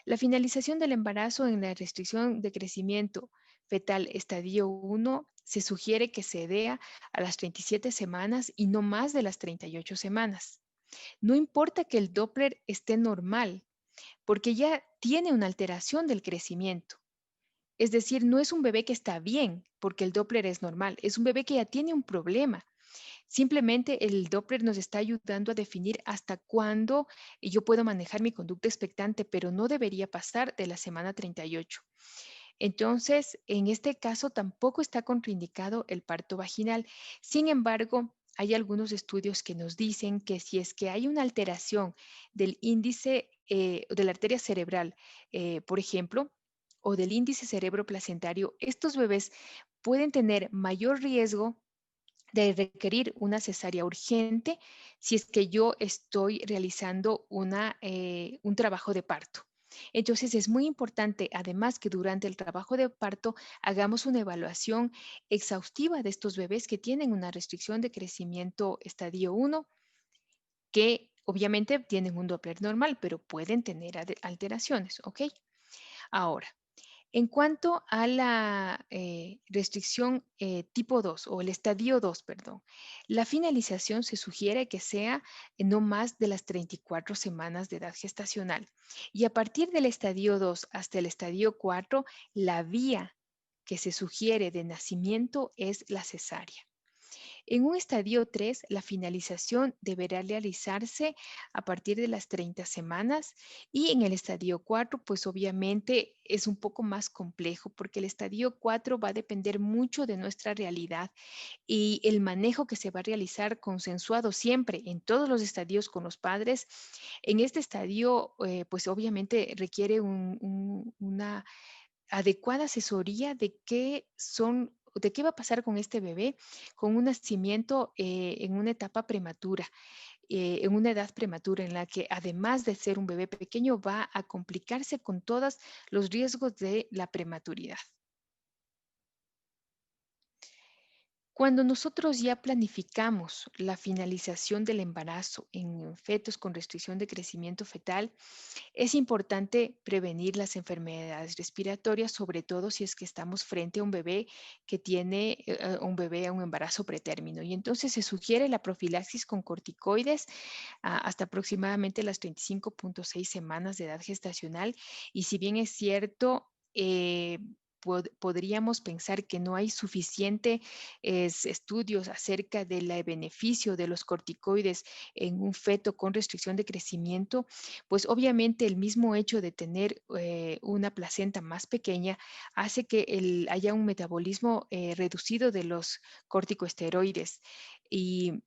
B: La finalización del embarazo en la restricción de crecimiento fetal estadio 1 se sugiere que se dé a las 37 semanas y no más de las 38 semanas. No importa que el Doppler esté normal, porque ya tiene una alteración del crecimiento. Es decir, no es un bebé que está bien porque el Doppler es normal, es un bebé que ya tiene un problema. Simplemente el Doppler nos está ayudando a definir hasta cuándo yo puedo manejar mi conducta expectante, pero no debería pasar de la semana 38. Entonces, en este caso tampoco está contraindicado el parto vaginal. Sin embargo, hay algunos estudios que nos dicen que si es que hay una alteración del índice de la arteria cerebral, por ejemplo, o del índice cerebroplacentario, estos bebés pueden tener mayor riesgo de requerir una cesárea urgente si es que yo estoy realizando un trabajo de parto. Entonces es muy importante, además, que durante el trabajo de parto hagamos una evaluación exhaustiva de estos bebés que tienen una restricción de crecimiento estadio 1, que obviamente tienen un Doppler normal, pero pueden tener alteraciones, ¿ok? Ahora, en cuanto a la restricción tipo 2 o el estadio 2, perdón, la finalización se sugiere que sea no más de las 34 semanas de edad gestacional. Y a partir del estadio 2 hasta el estadio 4, la vía que se sugiere de nacimiento es la cesárea. En un estadio 3, la finalización deberá realizarse a partir de las 30 semanas y en el estadio 4, pues obviamente es un poco más complejo porque el estadio 4 va a depender mucho de nuestra realidad y el manejo que se va a realizar consensuado siempre en todos los estadios con los padres. En este estadio, pues obviamente requiere una adecuada asesoría de qué va a pasar con este bebé con un nacimiento en una etapa prematura. en una edad prematura en la que además de ser un bebé pequeño va a complicarse con todos los riesgos de la prematuridad. Cuando nosotros ya planificamos la finalización del embarazo en fetos con restricción de crecimiento fetal, es importante prevenir las enfermedades respiratorias, sobre todo si es que estamos frente a un bebé que tiene un embarazo pretérmino. Y entonces se sugiere la profilaxis con corticoides hasta aproximadamente las 35.6 semanas de edad gestacional. Y si bien es cierto, podríamos pensar que no hay suficientes estudios acerca del beneficio de los corticoides en un feto con restricción de crecimiento, pues obviamente el mismo hecho de tener una placenta más pequeña hace que haya un metabolismo reducido de los corticosteroides y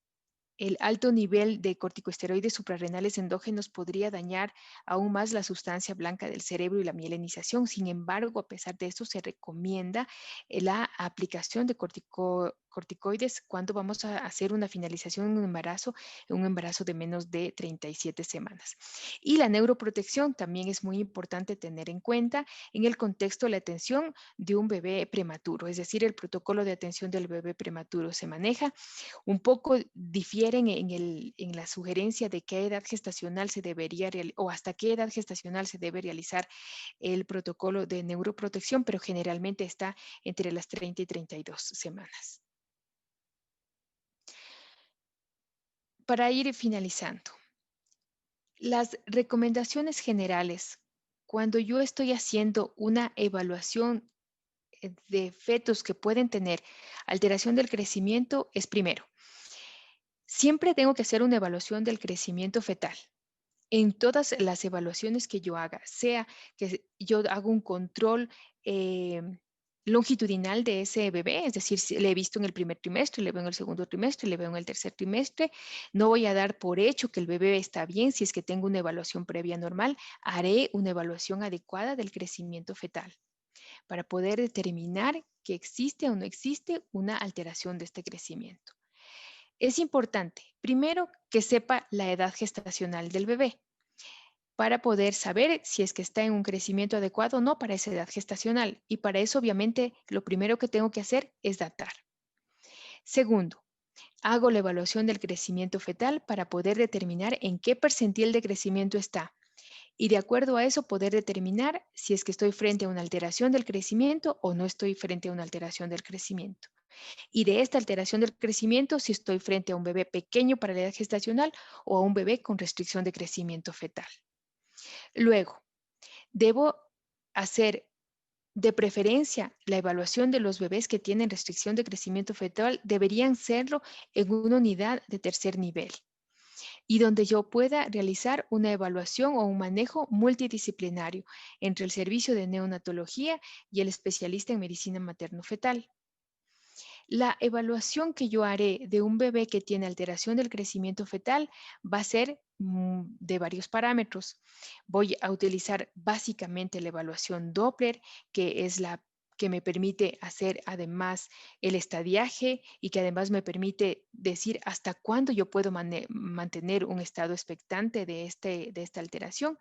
B: el alto nivel de corticosteroides suprarrenales endógenos podría dañar aún más la sustancia blanca del cerebro y la mielinización. Sin embargo, a pesar de esto, se recomienda la aplicación de corticoides cuando vamos a hacer una finalización en un embarazo de menos de 37 semanas. Y la neuroprotección también es muy importante tener en cuenta en el contexto de la atención de un bebé prematuro, es decir, el protocolo de atención del bebé prematuro se maneja un poco difieren en la sugerencia de qué edad gestacional se debería o hasta qué edad gestacional se debe realizar el protocolo de neuroprotección, pero generalmente está entre las 30 y 32 semanas. Para ir finalizando, las recomendaciones generales, cuando yo estoy haciendo una evaluación de fetos que pueden tener alteración del crecimiento, es primero, siempre tengo que hacer una evaluación del crecimiento fetal. En todas las evaluaciones que yo haga, sea que yo hago un control eh, longitudinal de ese bebé, es decir, si le he visto en el primer trimestre, le veo en el segundo trimestre, le veo en el tercer trimestre, no voy a dar por hecho que el bebé está bien si es que tengo una evaluación previa normal, haré una evaluación adecuada del crecimiento fetal para poder determinar que existe o no existe una alteración de este crecimiento. Es importante, primero, que sepa la edad gestacional del bebé para poder saber si es que está en un crecimiento adecuado o no para esa edad gestacional. Y para eso, obviamente, lo primero que tengo que hacer es datar. Segundo, hago la evaluación del crecimiento fetal para poder determinar en qué percentil de crecimiento está. Y de acuerdo a eso, poder determinar si es que estoy frente a una alteración del crecimiento o no estoy frente a una alteración del crecimiento. Y de esta alteración del crecimiento, si estoy frente a un bebé pequeño para la edad gestacional o a un bebé con restricción de crecimiento fetal. Luego, debo hacer de preferencia la evaluación de los bebés que tienen restricción de crecimiento fetal, deberían serlo en una unidad de tercer nivel y donde yo pueda realizar una evaluación o un manejo multidisciplinario entre el servicio de neonatología y el especialista en medicina materno-fetal. La evaluación que yo haré de un bebé que tiene alteración del crecimiento fetal va a ser de varios parámetros. Voy a utilizar básicamente la evaluación Doppler, que es la que me permite hacer además el estadiaje y que además me permite decir hasta cuándo yo puedo mantener un estado expectante de esta alteración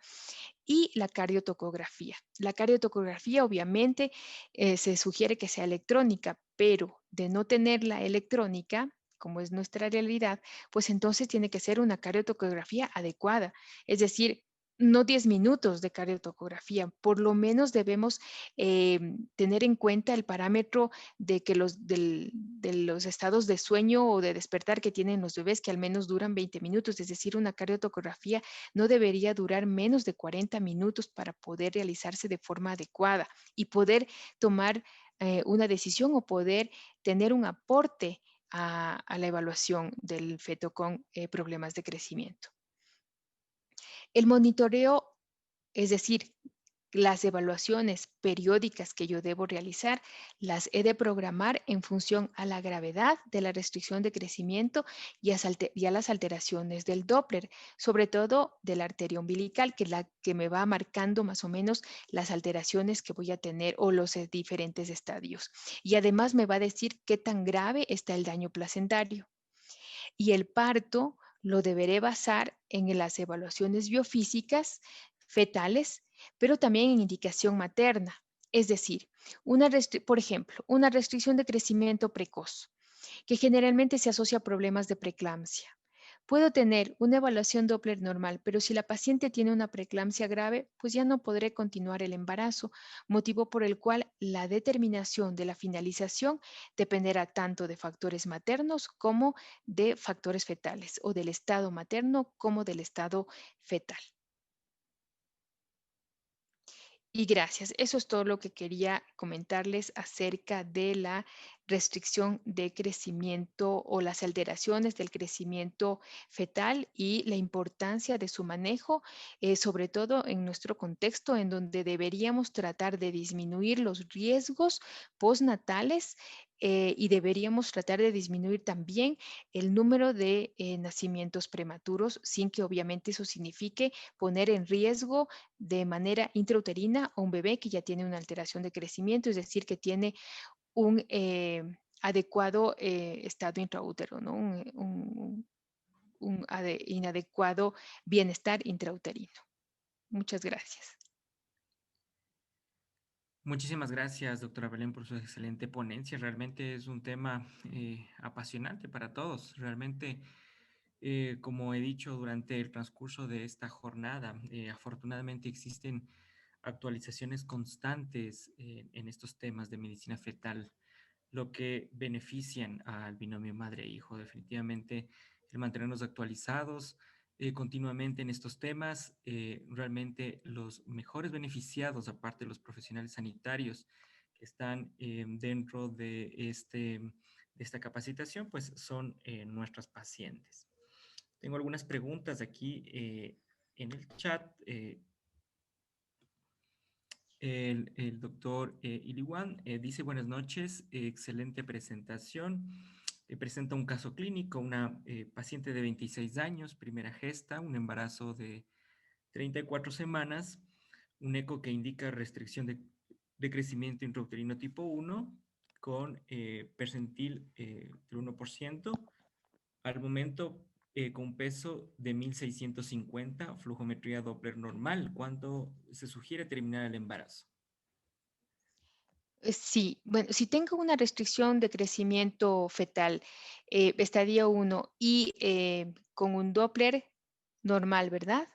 B: y la cardiotocografía. La cardiotocografía obviamente se sugiere que sea electrónica, pero de no tenerla electrónica, como es nuestra realidad, pues entonces tiene que ser una cardiotocografía adecuada. Es decir, no 10 minutos de cardiotocografía, por lo menos debemos tener en cuenta el parámetro de que de los estados de sueño o de despertar que tienen los bebés, que al menos duran 20 minutos, es decir, una cardiotocografía no debería durar menos de 40 minutos para poder realizarse de forma adecuada y poder tomar una decisión o poder tener un aporte a la evaluación del feto con problemas de crecimiento. El monitoreo, es decir, las evaluaciones periódicas que yo debo realizar, las he de programar en función a la gravedad de la restricción de crecimiento y a las alteraciones del Doppler, sobre todo de la arteria umbilical, que es la que me va marcando más o menos las alteraciones que voy a tener o los diferentes estadios. Y además me va a decir qué tan grave está el daño placentario. Y el parto Lo deberé basar en las evaluaciones biofísicas fetales, pero también en indicación materna. Es decir, por ejemplo, una restricción de crecimiento precoz, que generalmente se asocia a problemas de preeclampsia. Puedo tener una evaluación Doppler normal, pero si la paciente tiene una preeclampsia grave, pues ya no podré continuar el embarazo, motivo por el cual la determinación de la finalización dependerá tanto de factores maternos como de factores fetales, o del estado materno como del estado fetal. Y gracias. Eso es todo lo que quería comentarles acerca de la restricción de crecimiento o las alteraciones del crecimiento fetal y la importancia de su manejo, sobre todo en nuestro contexto, en donde deberíamos tratar de disminuir los riesgos postnatales, y deberíamos tratar de disminuir también el número de nacimientos prematuros, sin que obviamente eso signifique poner en riesgo de manera intrauterina a un bebé que ya tiene una alteración de crecimiento, es decir, que tiene un adecuado estado intraútero, ¿no? Inadecuado bienestar intrauterino. Muchas gracias.
C: Muchísimas gracias, doctora Belén, por su excelente ponencia. Realmente es un tema apasionante para todos. Realmente, como he dicho durante el transcurso de esta jornada, afortunadamente existen actualizaciones constantes en estos temas de medicina fetal, lo que benefician al binomio madre-hijo. Definitivamente, el mantenernos actualizados continuamente en estos temas, realmente los mejores beneficiados, aparte de los profesionales sanitarios que están dentro de esta capacitación, pues son nuestros pacientes. Tengo algunas preguntas aquí en el chat. El doctor Iliwan dice, buenas noches, excelente presentación. Presenta un caso clínico, una paciente de 26 años, primera gesta, un embarazo de 34 semanas, un eco que indica restricción de crecimiento intrauterino tipo 1 con percentil del 1%. Al momento, con peso de 1650, flujometría Doppler normal. ¿Cuándo se sugiere terminar el embarazo?
B: Sí, bueno, si tengo una restricción de crecimiento fetal, estadio 1 y con un Doppler normal, ¿verdad?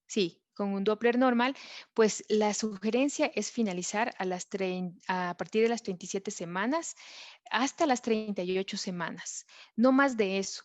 B: Sí, con un Doppler normal, pues la sugerencia es finalizar a partir de las 37 semanas hasta las 38 semanas, no más de eso.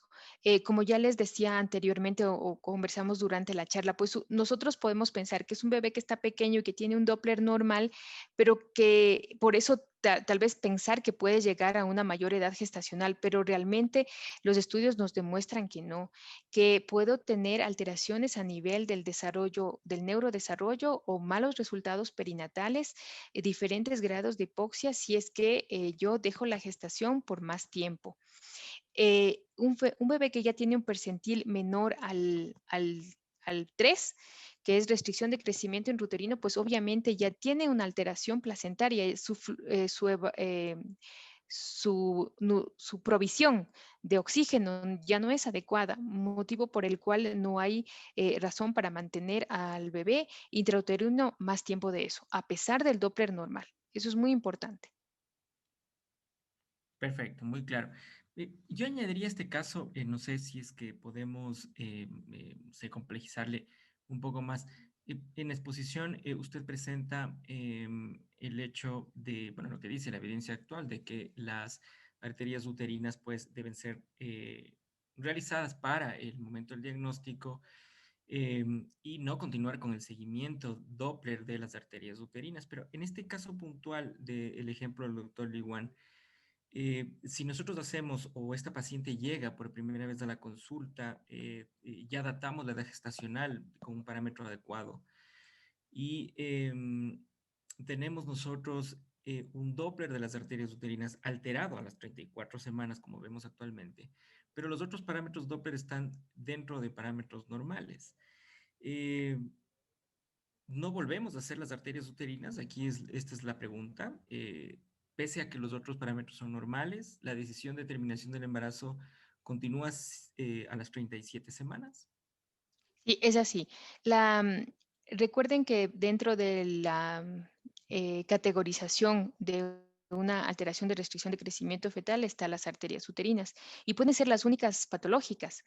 B: Como ya les decía anteriormente o conversamos durante la charla, pues nosotros podemos pensar que es un bebé que está pequeño y que tiene un Doppler normal, pero que por eso tal vez pensar que puede llegar a una mayor edad gestacional, pero realmente los estudios nos demuestran que no, que puedo tener alteraciones a nivel del desarrollo, del neurodesarrollo o malos resultados perinatales, diferentes grados de hipoxia si es que yo dejo la gestación por más tiempo. Un bebé que ya tiene un percentil menor al 3, que es restricción de crecimiento intrauterino, pues obviamente ya tiene una alteración placentaria, su provisión de oxígeno ya no es adecuada, motivo por el cual no hay razón para mantener al bebé intrauterino más tiempo de eso, a pesar del Doppler normal. Eso es muy importante.
C: Perfecto, muy claro. Yo añadiría este caso, no sé si es que podemos complejizarle un poco más. En la exposición, usted presenta el hecho de, bueno, lo que dice la evidencia actual, de que las arterias uterinas, pues, deben ser realizadas para el momento del diagnóstico y no continuar con el seguimiento Doppler de las arterias uterinas. Pero en este caso puntual del ejemplo del doctor Liwan, si nosotros hacemos o esta paciente llega por primera vez a la consulta, ya datamos la edad gestacional con un parámetro adecuado y tenemos nosotros un Doppler de las arterias uterinas alterado a las 34 semanas, como vemos actualmente, pero los otros parámetros Doppler están dentro de parámetros normales. Eh, no volvemos a hacer las arterias uterinas. Esta es la pregunta. Pese a que los otros parámetros son normales, la decisión de terminación del embarazo continúas a las 37 semanas.
B: Sí, es así. La, recuerden que dentro de la categorización de una alteración de restricción de crecimiento fetal están las arterias uterinas y pueden ser las únicas patológicas.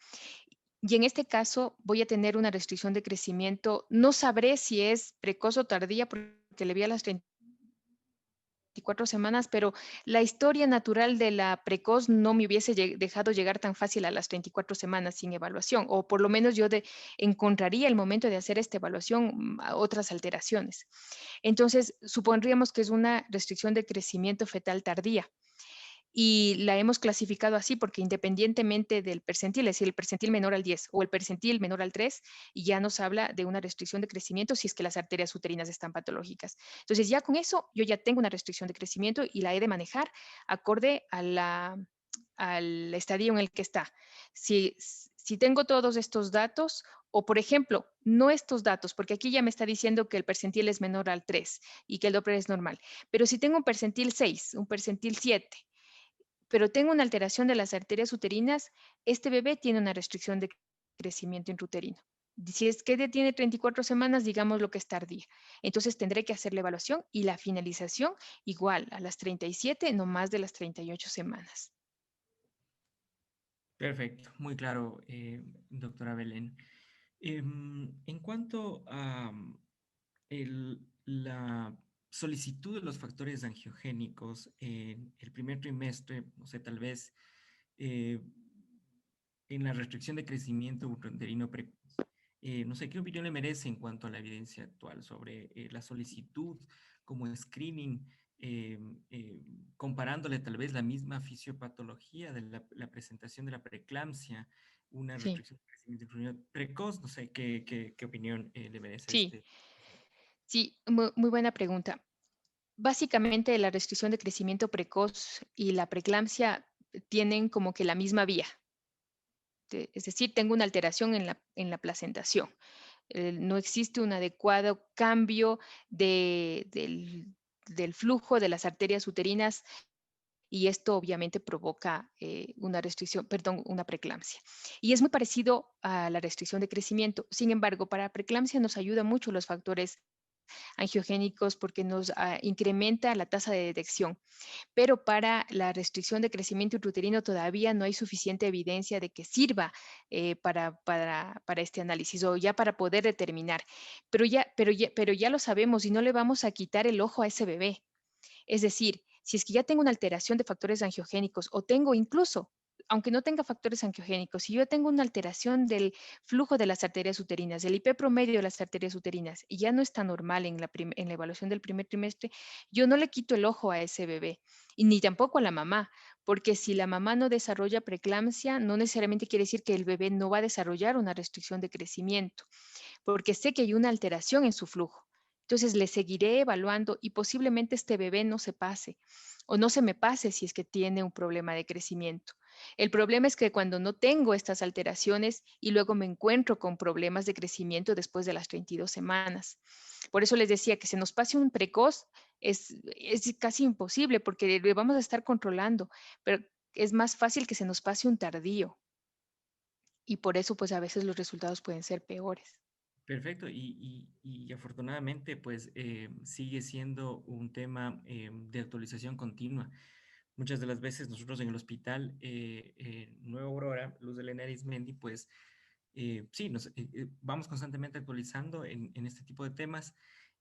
B: Y en este caso voy a tener una restricción de crecimiento. No sabré si es precoz o tardía porque le vi a las 24 semanas, pero la historia natural de la precoz no me hubiese dejado llegar tan fácil a las 24 semanas sin evaluación, o por lo menos yo encontraría el momento de hacer esta evaluación otras alteraciones. Entonces, supondríamos que es una restricción de crecimiento fetal tardía y la hemos clasificado así porque independientemente del percentil, es decir, el percentil menor al 10 o el percentil menor al 3, ya nos habla de una restricción de crecimiento si es que las arterias uterinas están patológicas. Entonces, ya con eso, yo ya tengo una restricción de crecimiento y la he de manejar acorde al estadio en el que está. Si tengo todos estos datos, o por ejemplo, no estos datos, porque aquí ya me está diciendo que el percentil es menor al 3 y que el Doppler es normal, pero si tengo un percentil 6, un percentil 7, pero tengo una alteración de las arterias uterinas, este bebé tiene una restricción de crecimiento intrauterino. Si es que tiene 34 semanas, digamos lo que es tardía. Entonces tendré que hacer la evaluación y la finalización igual a las 37, no más de las 38 semanas.
C: Perfecto, muy claro, doctora Belén. En cuanto a la solicitud de los factores angiogénicos en el primer trimestre, no sé, tal vez eh, en la restricción de crecimiento uterino precoz, no sé, ¿qué opinión le merece en cuanto a la evidencia actual sobre la solicitud como screening, eh, eh, comparándole tal vez la misma fisiopatología de la presentación de la preeclampsia, una
B: Sí,
C: restricción de crecimiento uterino precoz? No sé, ¿qué opinión le merece
B: sí,
C: este?
B: sí, muy buena pregunta. Básicamente la restricción de crecimiento precoz y la preeclampsia tienen como que la misma vía. Es decir, tengo una alteración en la placentación. No existe un adecuado cambio del flujo de las arterias uterinas y esto obviamente provoca una restricción, perdón, una preeclampsia. Y es muy parecido a la restricción de crecimiento. Sin embargo, para preeclampsia nos ayuda mucho los factores angiogénicos porque nos incrementa la tasa de detección, pero para la restricción de crecimiento intrauterino todavía no hay suficiente evidencia de que sirva para este análisis o ya para poder determinar. Pero ya lo sabemos y no le vamos a quitar el ojo a ese bebé. Es decir, si es que ya tengo una alteración de factores angiogénicos o tengo incluso, aunque no tenga factores angiogénicos, si yo tengo una alteración del flujo de las arterias uterinas, del IP promedio de las arterias uterinas, y ya no está normal en la evaluación del primer trimestre, yo no le quito el ojo a ese bebé, y ni tampoco a la mamá, porque si la mamá no desarrolla preeclampsia, no necesariamente quiere decir que el bebé no va a desarrollar una restricción de crecimiento porque sé que hay una alteración en su flujo. Entonces le seguiré evaluando y posiblemente este bebé no se pase o no se me pase si es que tiene un problema de crecimiento. El problema es que cuando no tengo estas alteraciones y luego me encuentro con problemas de crecimiento después de las 32 semanas. Por eso les decía que se nos pase un precoz es casi imposible porque le vamos a estar controlando, pero es más fácil que se nos pase un tardío y por eso pues a veces los resultados pueden ser peores.
C: Perfecto, y afortunadamente pues sigue siendo un tema de actualización continua. Muchas de las veces nosotros en el hospital Nueva Aurora, Luz de Elena Arizmendi, pues sí, vamos constantemente actualizando en este tipo de temas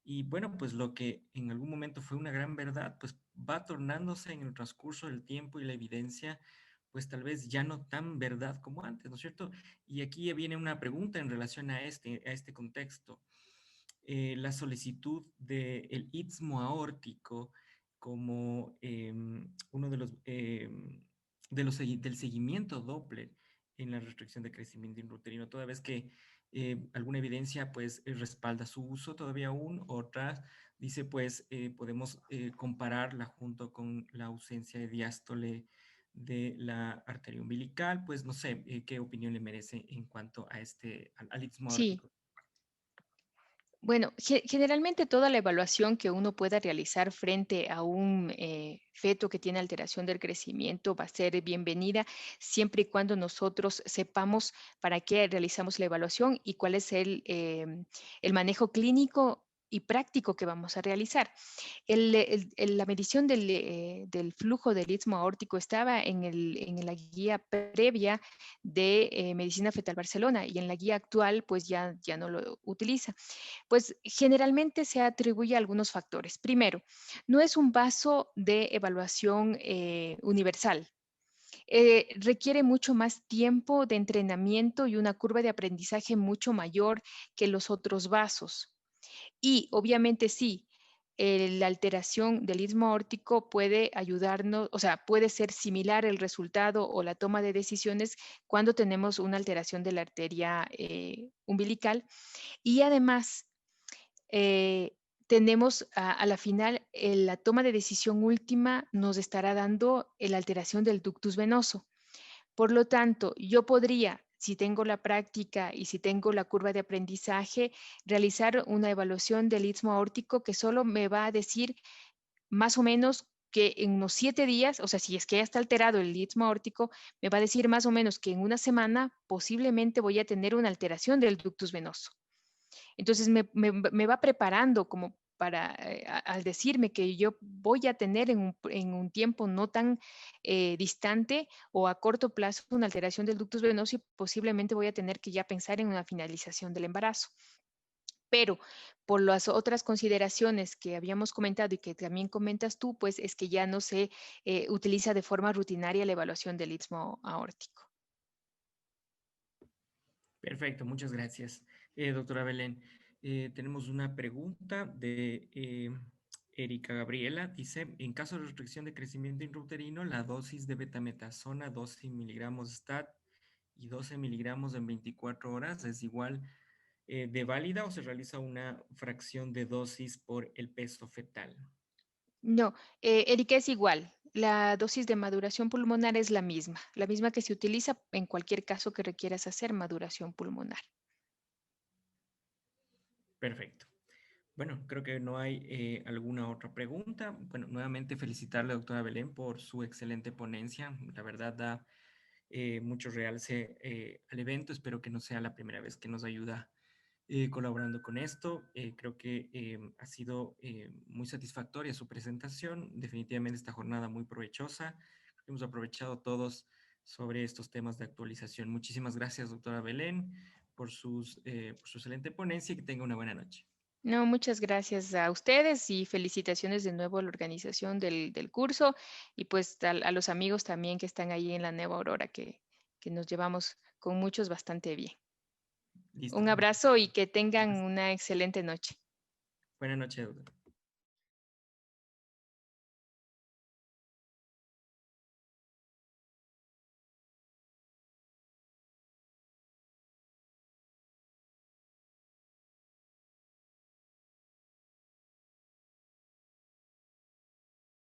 C: y bueno, pues lo que en algún momento fue una gran verdad, pues va tornándose en el transcurso del tiempo y la evidencia, pues tal vez ya no tan verdad como antes, ¿no es cierto? Y aquí viene una pregunta en relación a este contexto. La solicitud del istmo aórtico como uno del seguimiento Doppler en la restricción de crecimiento intrauterino, toda vez que alguna evidencia pues respalda su uso todavía aún, otras dice pues podemos compararla junto con la ausencia de diástole de la arteria umbilical, pues no sé qué opinión le merece en cuanto a al istmo
B: Sí,
C: aórtico.
B: Bueno, generalmente toda la evaluación que uno pueda realizar frente a un feto que tiene alteración del crecimiento va a ser bienvenida siempre y cuando nosotros sepamos para qué realizamos la evaluación y cuál es el manejo clínico y práctico que vamos a realizar. La medición del flujo del istmo aórtico estaba en la guía previa de Medicina Fetal Barcelona y en la guía actual pues ya no lo utiliza. Pues generalmente se atribuye a algunos factores. Primero, no es un vaso de evaluación universal. Requiere mucho más tiempo de entrenamiento y una curva de aprendizaje mucho mayor que los otros vasos. Y obviamente sí, la alteración del istmo aórtico puede ayudarnos, o sea, puede ser similar el resultado o la toma de decisiones cuando tenemos una alteración de la arteria umbilical. Y además, eh, tenemos a la final la toma de decisión última nos estará dando la alteración del ductus venoso. Por lo tanto, yo podría, si tengo la práctica y si tengo la curva de aprendizaje, realizar una evaluación del istmo aórtico que solo me va a decir más o menos que en unos 7 días, o sea, si es que ya está alterado el istmo aórtico, me va a decir más o menos que en una semana posiblemente voy a tener una alteración del ductus venoso. Entonces me va preparando como para, al decirme que yo voy a tener en un tiempo no tan distante o a corto plazo una alteración del ductus venoso y posiblemente voy a tener que ya pensar en una finalización del embarazo. Pero por las otras consideraciones que habíamos comentado y que también comentas tú, pues es que ya no se utiliza de forma rutinaria la evaluación del istmo aórtico.
C: Perfecto, muchas gracias, doctora Belén. Tenemos una pregunta de Erika Gabriela. Dice, en caso de restricción de crecimiento intrauterino, la dosis de betametasona, 12 miligramos STAT y 12 miligramos en 24 horas, ¿es igual de válida o se realiza una fracción de dosis por el peso fetal?
B: No, Erika, es igual. La dosis de maduración pulmonar es la misma que se utiliza en cualquier caso que requieras hacer maduración pulmonar.
C: Perfecto. Bueno, creo que no hay alguna otra pregunta. Bueno, nuevamente felicitarle, doctora Belén, por su excelente ponencia. La verdad da mucho realce al evento. Espero que no sea la primera vez que nos ayuda colaborando con esto. Creo que ha sido muy satisfactoria su presentación. Definitivamente esta jornada muy provechosa. Hemos aprovechado todos sobre estos temas de actualización. Muchísimas gracias, doctora Belén, por su excelente ponencia y que tenga una buena noche.
B: No, muchas gracias a ustedes y felicitaciones de nuevo a la organización del curso y pues a los amigos también que están ahí en la Nueva Aurora que nos llevamos con muchos bastante bien.
C: Listo.
B: Un abrazo y que tengan una excelente noche.
C: Buenas noches, doctor.